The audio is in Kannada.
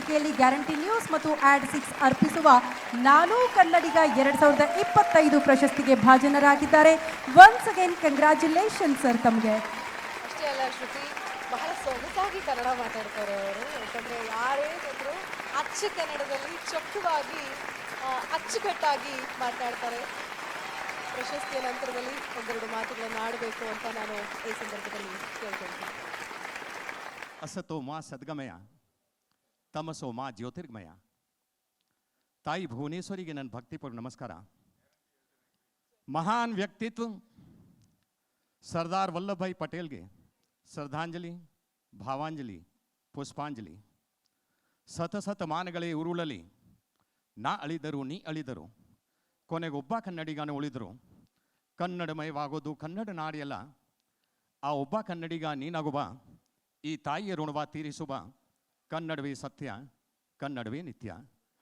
ಪ್ರಶಸ್ತಿಯಲ್ಲಿ ಗ್ಯಾರಂಟಿ ನ್ಯೂಸ್ ಮತ್ತು ಆಡ್ 6 ಅರ್ಪಿಸುವ ನಾನು ಕನ್ನಡಿಗ 2025 ಪ್ರಶಸ್ತಿಗೆ ಭಾಜನರಾಗಿದ್ದಾರೆ. ಒನ್ಸ್ ಅಗೇನ್ ಕಂಗ್ರ್ಯಾಚುಲೇಷನ್ ಸರ್ ತಮಗೆ. ಅಷ್ಟೇ ಅಲ್ಲ ಶ್ರುತಿ, ಬಹಳ ಸೊಗಸಾಗಿ ಕನ್ನಡ ಮಾತಾಡ್ತಾರೆ ಅವರು. ಯಾಕಂದರೆ ಯಾರೇ ಬಂದರೂ ಅಚ್ಚ ಕನ್ನಡದಲ್ಲಿ ಚೊಕ್ಕವಾಗಿ ಅಚ್ಚುಕಟ್ಟಾಗಿ ಮಾತನಾಡ್ತಾರೆ. ಪ್ರಶಸ್ತಿಯ ನಂತರದಲ್ಲಿ ಒಂದೆರಡು ಮಾತುಗಳನ್ನು ಆಡಬೇಕು ಅಂತ ನಾನು ಈ ಸಂದರ್ಭದಲ್ಲಿ ಕೇಳ್ಕೊಳ್ತೀನಿ. असतो माँ सद्गमय तमसो माँ ज्योतिर्गमय. ताई भुवनेश्वರಿಗೆ ನನ್ನ ಭಕ್ತಿಪೂರ್ವ ನಮಸ್ಕಾರ. ಮಹಾನ್ ವ್ಯಕ್ತಿತ್ವ ಸರ್ದಾರ್ ವಲ್ಲಭಭಾಯಿ ಪಟೇಲ್ಗೆ ಶ್ರದ್ಧಾಂಜಲಿ, ಭಾವಾಂಜಲಿ, ಪುಷ್ಪಾಂಜಲಿ. ಶತಮಾನಗಳೇ ಉರುಳಲಿ, ನಾ ಅಳಿದರು ನೀ ಅಳಿದರು, ಕೊನೆಗೊಬ್ಬ ಕನ್ನಡಿಗನ ಉಳಿದರು. ಕನ್ನಡಮಯವಾಗೋದು ಕನ್ನಡ ನಾಡಿಯಲ್ಲ, ಆ ಒಬ್ಬ ಕನ್ನಡಿಗ ನೀನಾಗುವ. ಈ ತಾಯಿಯ ಋಣವ ತೀರಿಸುವ. ಕನ್ನಡವೇ ಸತ್ಯ, ಕನ್ನಡವೇ ನಿತ್ಯ.